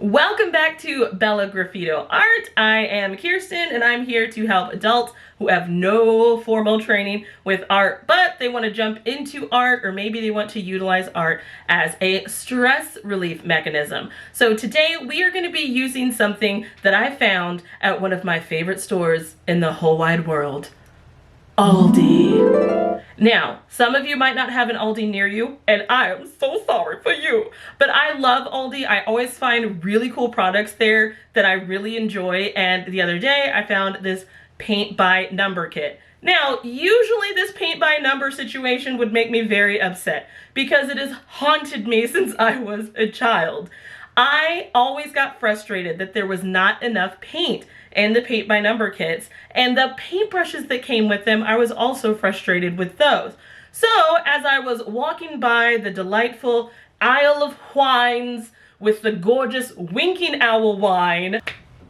Welcome back to Bella Graffito Art. I am Kirsten and I'm here to help adults who have no formal training with art, but they want to jump into art, or maybe they want to utilize art as a stress relief mechanism. So today we are going to be using something that I found at one of my favorite stores in the whole wide world, ALDI. Now, some of you might not have an Aldi near you, and I am so sorry for you. But I love Aldi. I always find really cool products there that I really enjoy. And the other day, I found this paint by number kit. Now, usually this paint by number situation would make me very upset because it has haunted me since I was a child. I always got frustrated that there was not enough paint in the paint by number kits, and the paintbrushes that came with them, I was also frustrated with those. So as I was walking by the delightful aisle of wines with the gorgeous winking owl wine,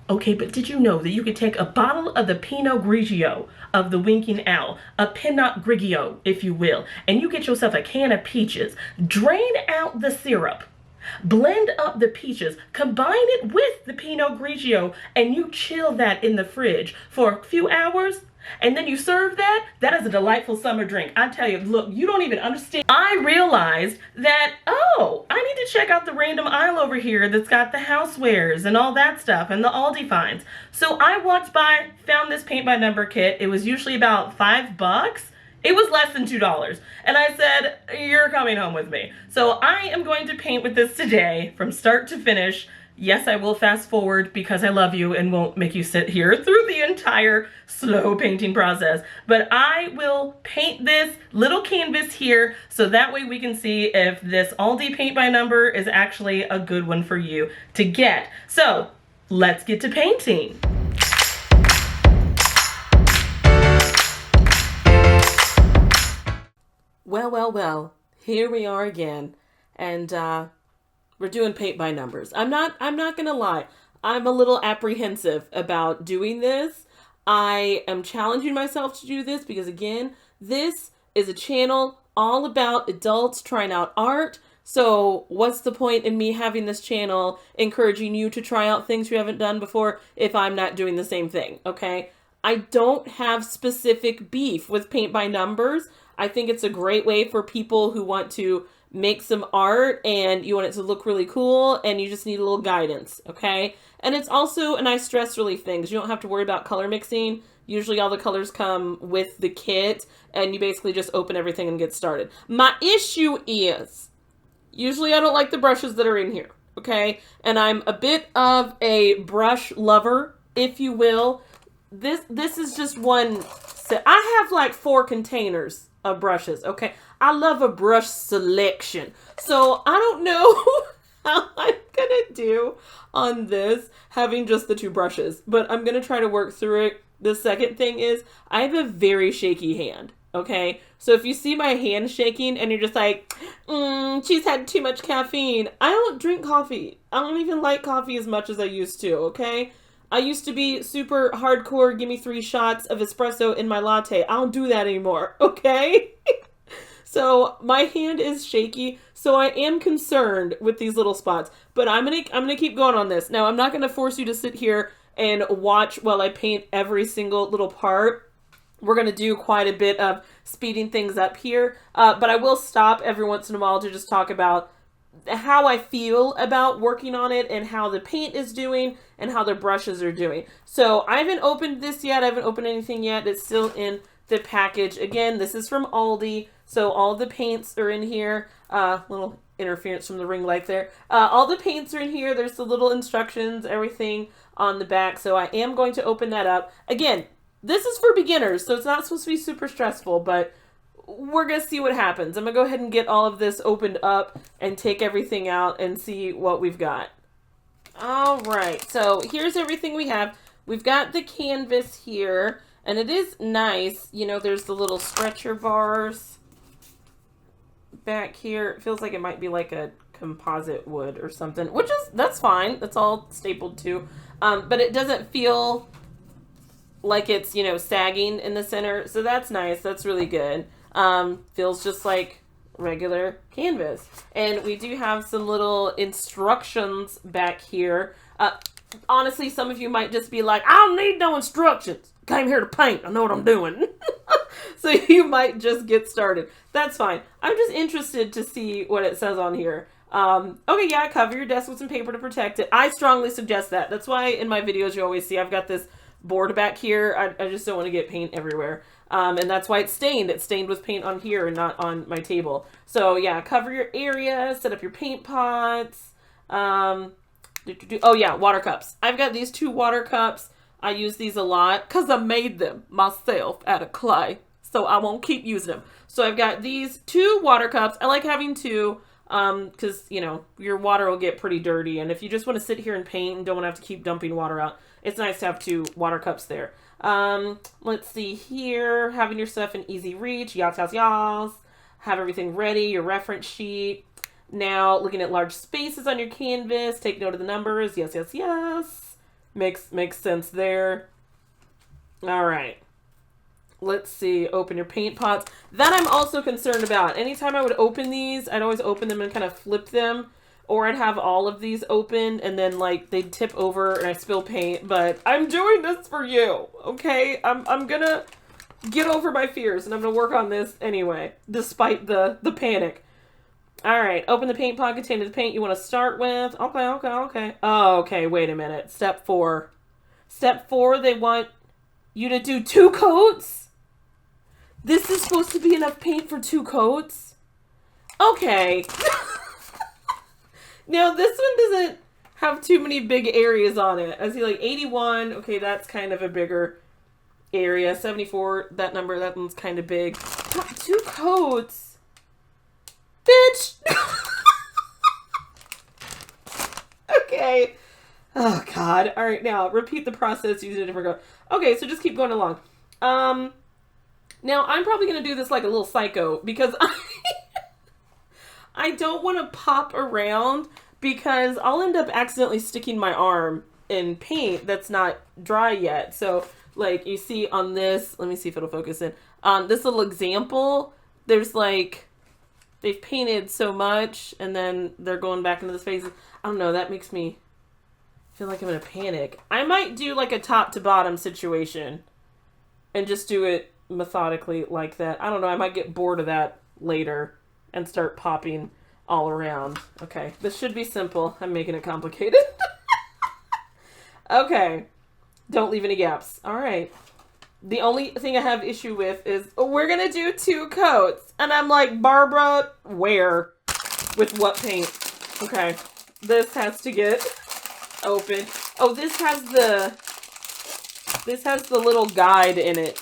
okay, but did you know that you could take a bottle of the Pinot Grigio of the Winking Owl, a Pinot Grigio, if you will, and you get yourself a can of peaches, drain out the syrup, blend up the peaches, combine it with the Pinot Grigio, and you chill that in the fridge for a few hours, and then you serve that. That is a delightful summer drink. I tell you, look, you don't even understand. I realized that, oh, I need to check out the random aisle over here that's got the housewares and all that stuff and the Aldi finds. So I walked by, found this paint by number kit. It was usually about $5. It was less than $2. And I said, you're coming home with me. So I am going to paint with this today from start to finish. Yes, I will fast forward because I love you and won't make you sit here through the entire slow painting process. But I will paint this little canvas here so that way we can see if this Aldi paint by number is actually a good one for you to get. So let's get to painting. Well, here we are again, and we're doing paint by numbers. I'm not gonna lie, I'm a little apprehensive about doing this. I am challenging myself to do this because, again, this is a channel all about adults trying out art. So what's the point in me having this channel encouraging you to try out things you haven't done before if I'm not doing the same thing, okay? I don't have specific beef with paint by numbers. I think it's a great way for people who want to make some art and you want it to look really cool and you just need a little guidance, okay? And it's also a nice stress relief thing because you don't have to worry about color mixing. Usually all the colors come with the kit and you basically just open everything and get started. My issue is, usually I don't like the brushes that are in here, okay? And I'm a bit of a brush lover, if you will. This is just one set. I have like 4 containers of brushes, okay? I love a brush selection. So I don't know how I'm gonna do on this, having just the 2 brushes, but I'm gonna try to work through it. The second thing is, I have a very shaky hand, okay? So if you see my hand shaking and you're just like, she's had too much caffeine. I don't drink coffee. I don't even like coffee as much as I used to, okay? I used to be super hardcore, give me 3 shots of espresso in my latte. I don't do that anymore, okay? So my hand is shaky, so I am concerned with these little spots. But I'm gonna keep going on this. Now, I'm not gonna force you to sit here and watch while I paint every single little part. We're gonna do quite a bit of speeding things up here, but I will stop every once in a while to just talk about how I feel about working on it and how the paint is doing and how the brushes are doing. So I haven't opened this yet. I haven't opened anything yet. It's still in the package. Again, this is from Aldi. So all the paints are in here. Little interference from the ring light there. All the paints are in here. There's the little instructions, everything on the back. So I am going to open that up. Again, this is for beginners, so it's not supposed to be super stressful, but we're going to see what happens. I'm going to go ahead and get all of this opened up and take everything out and see what we've got. All right, so here's everything we have. We've got the canvas here, and it is nice. You know, there's the little stretcher bars back here. It feels like it might be like a composite wood or something, that's fine. That's all stapled too. But it doesn't feel like it's, you know, sagging in the center. So that's nice. That's really good. Feels just like regular canvas. And we do have some little instructions back here. Honestly, some of you might just be like, I don't need no instructions. Came here to paint. I know what I'm doing. So you might just get started. That's fine. I'm just interested to see what it says on here. Okay, yeah, cover your desk with some paper to protect it. I strongly suggest that. That's why in my videos you always see I've got this board back here. I just don't want to get paint everywhere. And that's why it's stained. It's stained with paint on here and not on my table. So yeah, cover your area, set up your paint pots. Oh yeah, water cups. I've got these 2 water cups. I use these a lot because I made them myself out of clay. So I won't keep using them. So I've got these 2 water cups. I like having 2 because, you know, your water will get pretty dirty. And if you just want to sit here and paint and don't want to have to keep dumping water out, it's nice to have 2 water cups there. Let's see here. Having your stuff in easy reach. Yas, yas, yas. Have everything ready. Your reference sheet. Now, looking at large spaces on your canvas. Take note of the numbers. Yes, yes, yes. Makes sense there. All right. Let's see. Open your paint pots. That I'm also concerned about. Anytime I would open these, I'd always open them and kind of flip them. Or I'd have all of these open and then like they'd tip over and I spill paint. But I'm doing this for you. Okay? I'm gonna get over my fears and I'm gonna work on this anyway. Despite the panic. Alright, open the paint pot containing the paint you want to start with. Okay. Oh, okay, wait a minute. Step 4. Step 4, they want you to do 2 coats? This is supposed to be enough paint for 2 coats? Okay. Now, this one doesn't have too many big areas on it. I see like 81. Okay, that's kind of a bigger area. 74, that number, that one's kind of big. 2 coats? Bitch! Okay. Oh, God. All right, now, repeat the process using a different code. Okay, so just keep going along. Now, I'm probably going to do this like a little psycho because I don't want to pop around because I'll end up accidentally sticking my arm in paint that's not dry yet. So, like, you see on this, let me see if it'll focus in. On this little example, there's like, they've painted so much and then they're going back into the spaces. I don't know, that makes me feel like I'm in a panic. I might do like a top to bottom situation and just do it methodically like that. I don't know, I might get bored of that later and start popping all around. Okay, this should be simple. I'm making it complicated. Okay, don't leave any gaps. All right. The only thing I have issue with is we're going to do 2 coats. And I'm like, Barbara, where? With what paint? Okay, this has to get open. Oh, this has the little guide in it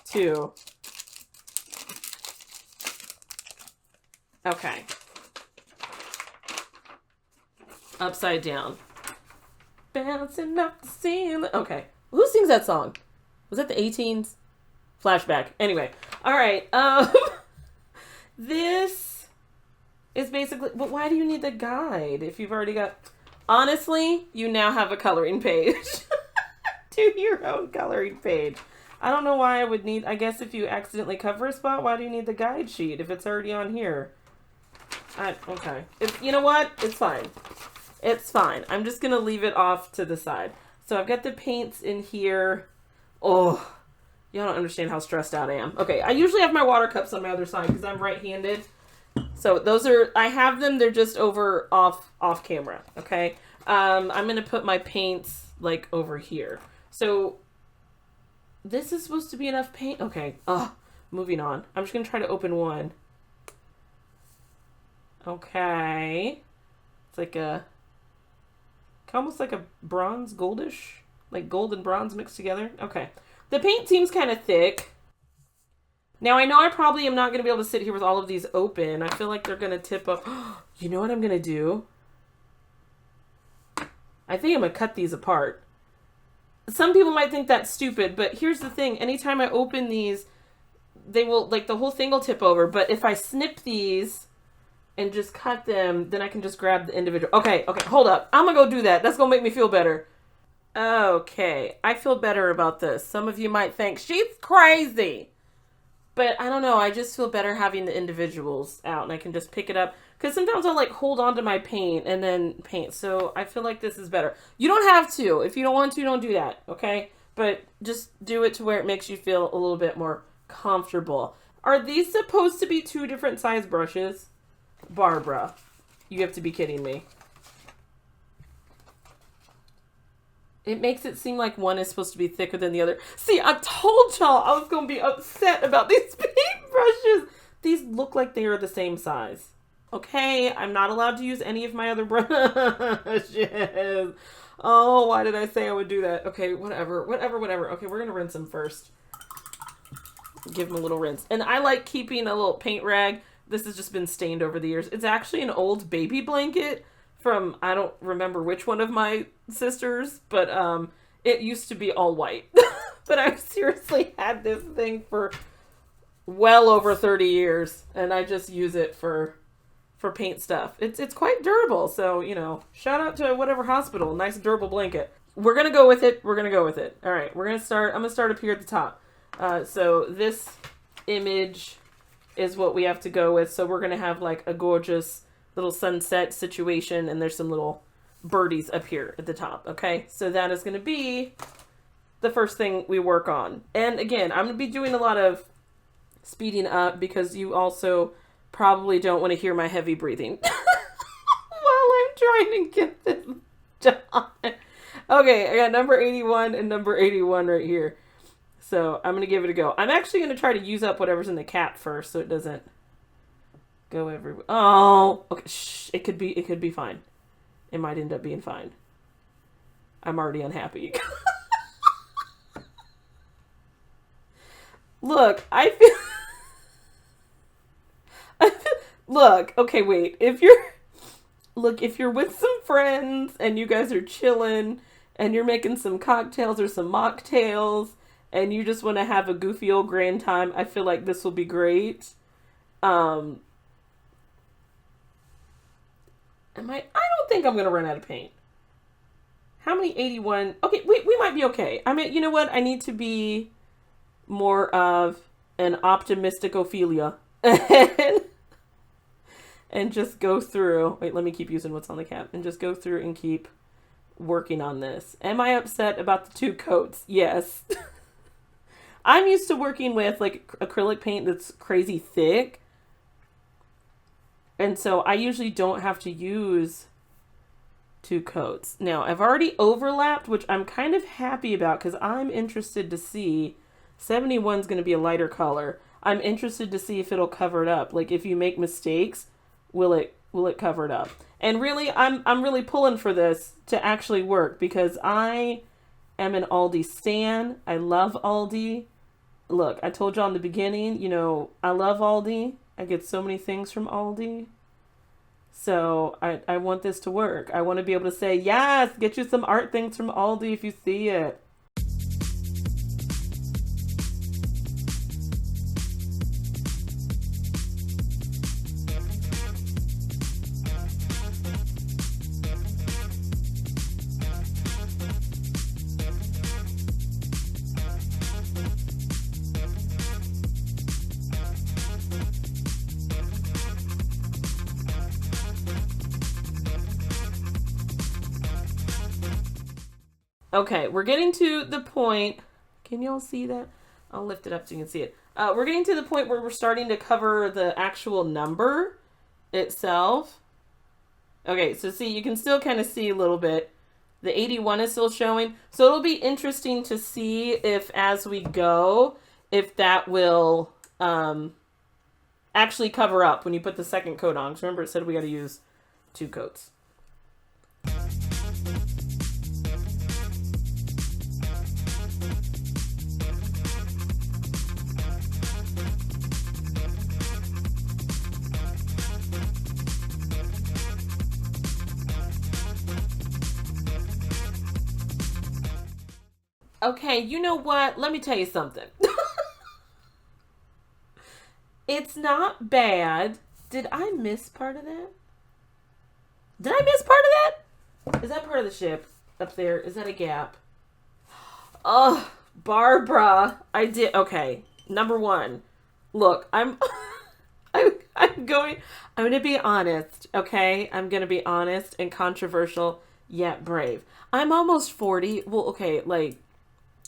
too. Okay. Upside down. Bouncing up the ceiling. Okay. Who sings that song? Was that the 18s? Flashback. Anyway. Alright. This is basically... But why do you need the guide if you've already got... Honestly, you now have a coloring page. Do your own coloring page. I don't know why I would need... I guess if you accidentally cover a spot, why do you need the guide sheet if it's already on here? Okay. You know what? It's fine. It's fine. I'm just going to leave it off to the side. So I've got the paints in here. Oh, y'all don't understand how stressed out I am. Okay, I usually have my water cups on my other side because I'm right-handed. So those are, I have them, they're just over off camera, okay? I'm going to put my paints like over here. So this is supposed to be enough paint. Okay, moving on. I'm just going to try to open one. Okay. It's like a, almost like a bronze, goldish, like gold and bronze mixed together. Okay. The paint seems kind of thick. Now, I know I probably am not going to be able to sit here with all of these open. I feel like they're going to tip up. You know what I'm going to do? I think I'm going to cut these apart. Some people might think that's stupid, but here's the thing. Anytime I open these, they will, like, the whole thing will tip over. But if I snip these and just cut them, then I can just grab the individual. Okay, hold up. I'm going to go do that. That's going to make me feel better. Okay, I feel better about this. Some of you might think, she's crazy. But I don't know, I just feel better having the individuals out and I can just pick it up. Because sometimes I'll like hold on to my paint and then paint. So I feel like this is better. You don't have to. If you don't want to, don't do that. Okay? But just do it to where it makes you feel a little bit more comfortable. Are these supposed to be 2 different size brushes? Barbara, you have to be kidding me. It makes it seem like one is supposed to be thicker than the other. See, I told y'all I was going to be upset about these paintbrushes. These look like they are the same size. Okay, I'm not allowed to use any of my other brushes. Oh, why did I say I would do that? Okay, whatever. Okay, we're going to rinse them first. Give them a little rinse. And I like keeping a little paint rag. This has just been stained over the years. It's actually an old baby blanket from, I don't remember which one of my sisters, but it used to be all white. But I've seriously had this thing for well over 30 years, and I just use it for paint stuff. It's quite durable, so, you know, shout out to whatever hospital. Nice durable blanket. We're going to go with it. All right, I'm going to start up here at the top. So this image is what we have to go with. So we're going to have like a gorgeous little sunset situation, and there's some little birdies up here at the top. Okay, so that is going to be the first thing we work on. And again, I'm going to be doing a lot of speeding up because you also probably don't want to hear my heavy breathing while I'm trying to get this done. Okay, I got number 81 and number 81 right here. So I'm going to give it a go. I'm actually going to try to use up whatever's in the cap first so it doesn't go everywhere. Oh, okay. Shh. It could be fine. It might end up being fine. I'm already unhappy. Look, I feel... Look, okay, wait. If you're with some friends and you guys are chilling and you're making some cocktails or some mocktails and you just want to have a goofy old grand time, I feel like this will be great. I don't think I'm going to run out of paint. How many? 81? Okay, we might be okay. I mean, you know what? I need to be more of an optimistic Ophelia. And just go through. Wait, let me keep using what's on the cap. And just go through and keep working on this. Am I upset about the 2 coats? Yes. I'm used to working with like acrylic paint that's crazy thick. And so I usually don't have to use 2 coats. Now, I've already overlapped, which I'm kind of happy about because I'm interested to see. 71 is going to be a lighter color. I'm interested to see if it'll cover it up. Like if you make mistakes, will it cover it up? And really, I'm really pulling for this to actually work because I am an ALDI stan. I love ALDI. Look, I told y'all in the beginning, you know, I love ALDI. I get so many things from ALDI. So I want this to work. I want to be able to say, yes, get you some art things from ALDI if you see it. Okay, we're getting to the point. Can y'all see that? I'll lift it up so you can see it. We're getting to the point where we're starting to cover the actual number itself. Okay, so see, you can still kind of see a little bit. The 81 is still showing. So it'll be interesting to see if as we go, if that will actually cover up when you put the second coat on. Because remember it said we got to use 2 coats. Okay, you know what? Let me tell you something. It's not bad. Did I miss part of that? Did I miss part of that? Is that part of the ship up there? Is that a gap? Oh, Barbara. I did. Okay. Number 1. Look, I'm going to be honest, okay? I'm going to be honest and controversial yet brave. I'm almost 40. Well, okay, like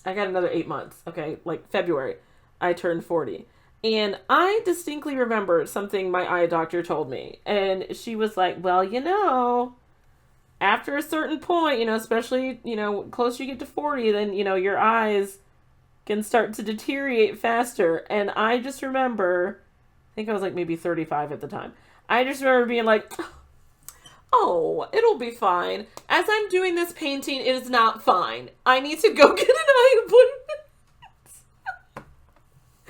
I got another 8 months, okay? Like February, I turned 40. And I distinctly remember something my eye doctor told me. And she was like, well, after a certain point, especially, closer you get to 40, then, your eyes can start to deteriorate faster. And I just remember, I think I was like maybe 35 at the time. I just remember being like, oh, it'll be fine. As I'm doing this painting, it is not fine. I need to go get an eye appointment.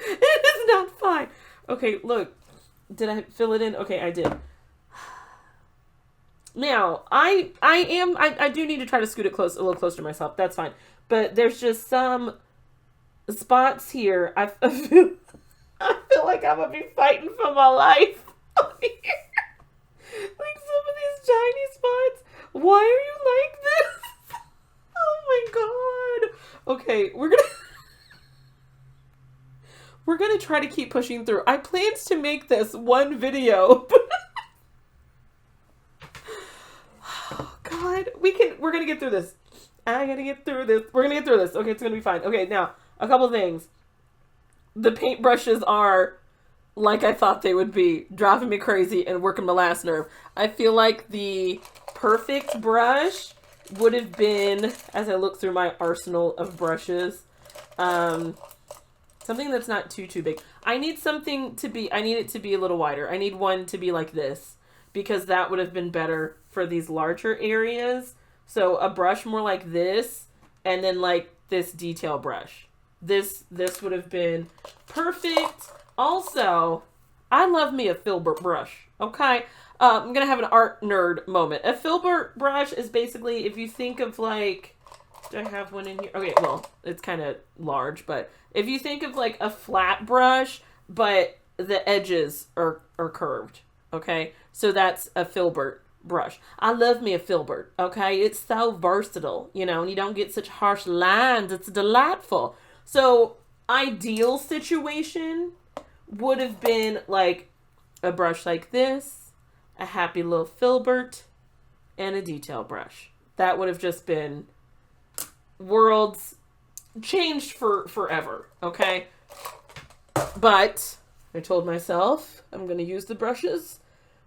It is not fine. Okay, look. Did I fill it in? Okay, I did. Now, I do need to try to scoot it a little closer to myself. That's fine. But there's just some spots here. I feel like I'm going to be fighting for my life. Like some of these tiny spots. Why are you like this? Oh my god. Okay, we're gonna try to keep pushing through. I planned to make this one video. Oh god, we're gonna get through this. I gotta get through this. We're gonna get through this. Okay, it's gonna be fine. Okay, now, a couple things. The paintbrushes are like I thought they would be, driving me crazy and working my last nerve. I feel like the perfect brush would have been, as I look through my arsenal of brushes, something that's not too big. I need it to be a little wider. I need one to be like this, because that would have been better for these larger areas. So a brush more like this, and then like this detail brush. This would have been perfect. Also, I love me a filbert brush, okay? I'm going to have an art nerd moment. A filbert brush is basically, if you think of like, do I have one in here? Okay, well, it's kind of large, but if you think of like a flat brush, but the edges are curved, okay? So that's a filbert brush. I love me a filbert, okay? It's so versatile, and you don't get such harsh lines. It's delightful. So, ideal situation would have been like a brush like this, a happy little filbert, and a detail brush. That would have just been worlds changed forever, okay? But I told myself I'm going to use the brushes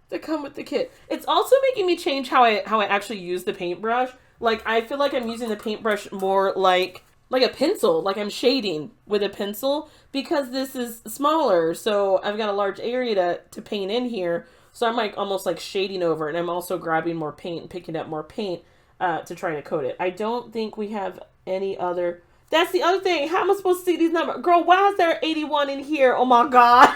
that come with the kit. It's also making me change how I actually use the paintbrush. Like, I feel like I'm using the paintbrush more like a pencil, like I'm shading with a pencil, because this is smaller, so I've got a large area to paint in here, so I'm like almost like shading over, and I'm also grabbing more paint and picking up more paint to try to coat it. I don't think we have any other. That's the other thing. How am I supposed to see these numbers? Girl, why is there 81 in here? Oh my god.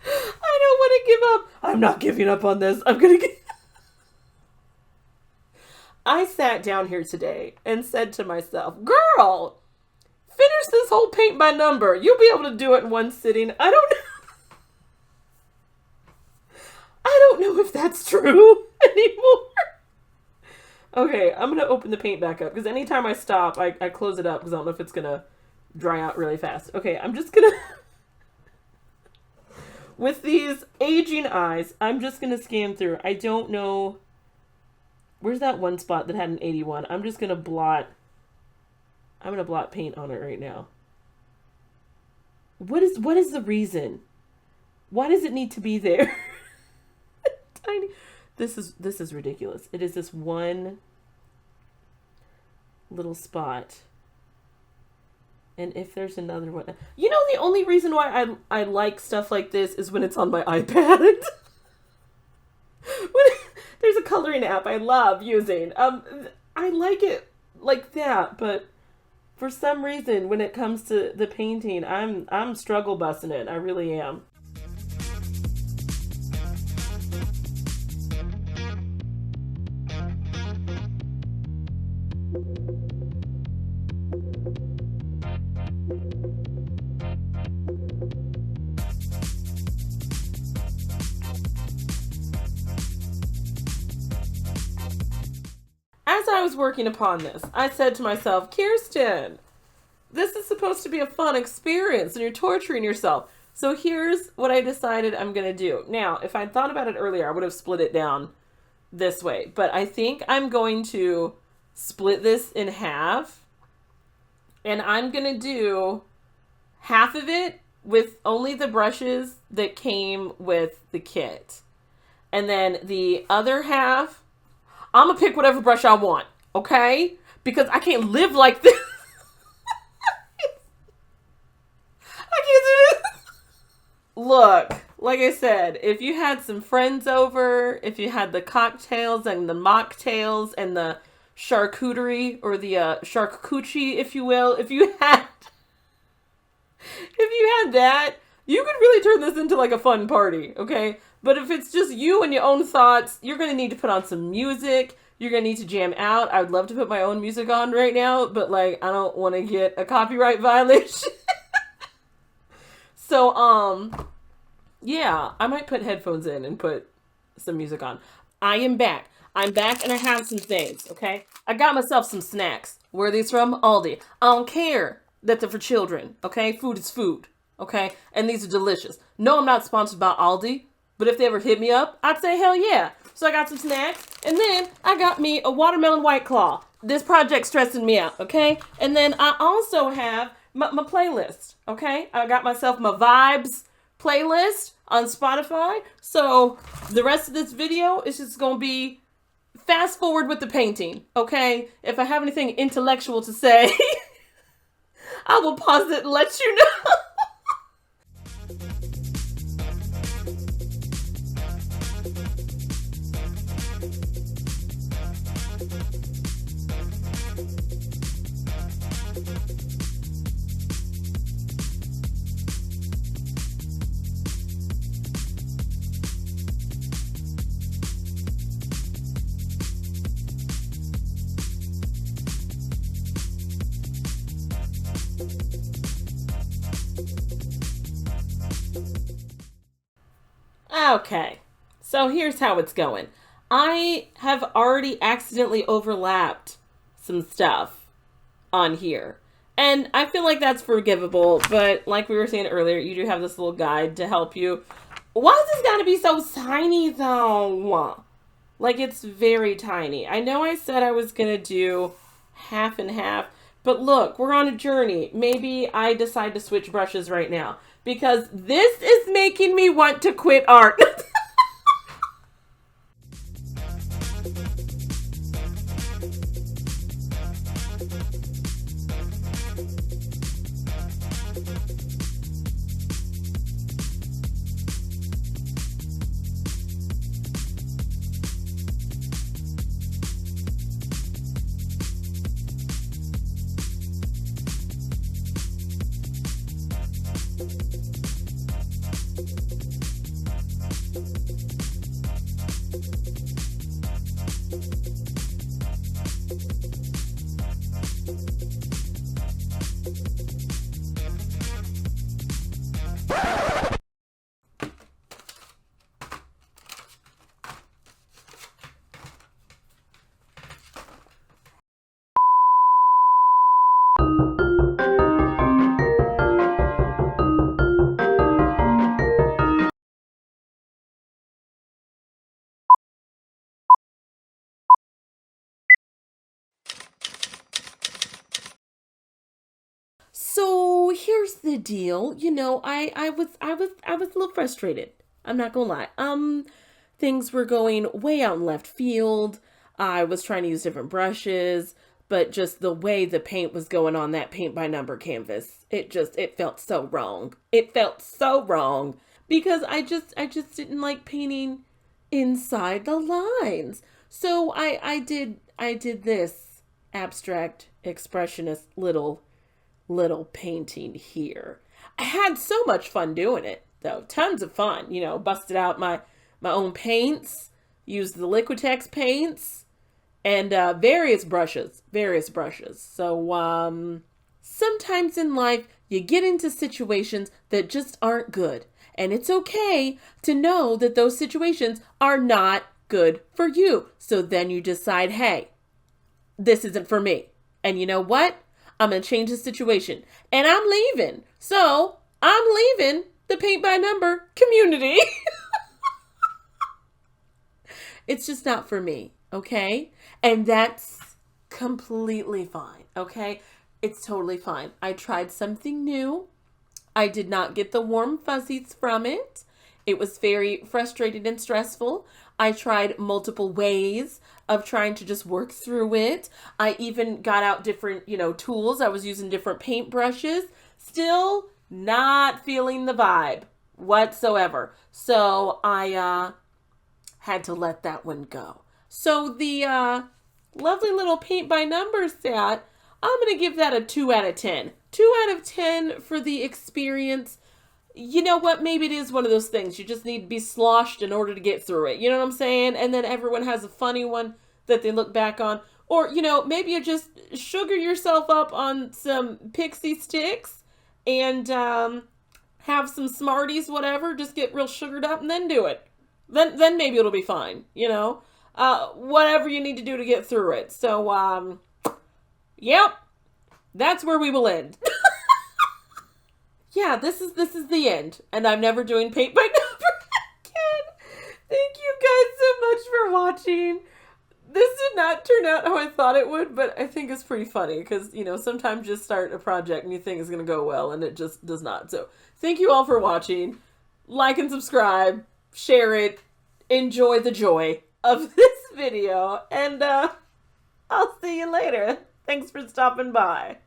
I don't want to give up. I'm not giving up on this. I'm gonna get. I sat down here today and said to myself, girl, finish this whole paint by number. You'll be able to do it in one sitting. I don't know if that's true anymore. Okay, I'm going to open the paint back up, because anytime I stop, I close it up, because I don't know if it's going to dry out really fast. Okay, I'm just going to... With these aging eyes, I'm just going to scan through. I don't know... Where's that one spot that had an 81? I'm just going to blot... I'm going to blot paint on it right now. What is the reason? Why does it need to be there? Tiny. This is ridiculous. It is this one little spot. And if there's another one... the only reason why I like stuff like this is when it's on my iPad. There's a coloring app I love using. I like it like that, but for some reason, when it comes to the painting, I'm struggle busting it. I really am. As I was working upon this, I said to myself, Kirsten, This is supposed to be a fun experience and you're torturing yourself. So here's what I decided I'm going to do. Now, if I'd thought about it earlier, I would have split it down this way. But I think I'm going to split this in half. And I'm going to do half of it with only the brushes that came with the kit. And then the other half, I'm going to pick whatever brush I want, okay? Because I can't live like this. I can't do this. Look, like I said, if you had some friends over, if you had the cocktails and the mocktails and the charcuterie or the charcuterie, if you will, if you had that, you could really turn this into like a fun party, okay? But if it's just you and your own thoughts, you're going to need to put on some music. You're going to need to jam out. I would love to put my own music on right now, but like I don't want to get a copyright violation. So, yeah, I might put headphones in and put some music on. I am back. I'm back and I have some things, okay? I got myself some snacks. Where are these from? ALDI. I don't care that they're for children, okay? Food is food, okay? And these are delicious. No, I'm not sponsored by ALDI, but if they ever hit me up, I'd say hell yeah. So I got some snacks, and then I got me a watermelon White Claw. This project's stressing me out, okay? And then I also have my playlist, okay? I got myself my Vibes playlist on Spotify. So the rest of this video is just going to be fast forward with the painting, okay? If I have anything intellectual to say, I will pause it and let you know. Okay, so here's how it's going. I have already accidentally overlapped some stuff on here. And I feel like that's forgivable, but like we were saying earlier, you do have this little guide to help you. Why does this gotta be so tiny though? Like it's very tiny. I know I said I was gonna do half and half, but look, we're on a journey. Maybe I decide to switch brushes right now. Because this is making me want to quit art. So here's the deal. You know, I was a little frustrated. I'm not gonna lie. Things were going way out in left field. I was trying to use different brushes, but just the way the paint was going on that paint by number canvas, it felt so wrong. It felt so wrong because I just didn't like painting inside the lines. So I did this abstract expressionist little painting here. I had so much fun doing it though. Tons of fun, you know, busted out my own paints, used the Liquitex paints and various brushes. So sometimes in life you get into situations that just aren't good, and it's okay to know that those situations are not good for you. So then you decide, hey, this isn't for me. And you know what? I'm going to change the situation. And I'm leaving. So I'm leaving the paint by number community. It's just not for me. Okay. And that's completely fine. Okay. It's totally fine. I tried something new. I did not get the warm fuzzies from it. It was very frustrating and stressful. I tried multiple ways of trying to just work through it. I even got out different, tools. I was using different paint brushes. Still not feeling the vibe whatsoever. So I had to let that one go. So the lovely little paint by numbers set, I'm going to give that a 2 out of 10. 2 out of 10 for the experience. You know what? Maybe it is one of those things. You just need to be sloshed in order to get through it. You know what I'm saying? And then everyone has a funny one that they look back on. Or, maybe you just sugar yourself up on some pixie sticks and have some Smarties, whatever. Just get real sugared up and then do it. Then maybe it'll be fine, whatever you need to do to get through it. So, yep, that's where we will end. Yeah, this is the end, and I'm never doing paint by number again. Thank you guys so much for watching. This did not turn out how I thought it would, but I think it's pretty funny because, sometimes you start a project and you think it's going to go well, and it just does not. So thank you all for watching. Like and subscribe. Share it. Enjoy the joy of this video. And I'll see you later. Thanks for stopping by.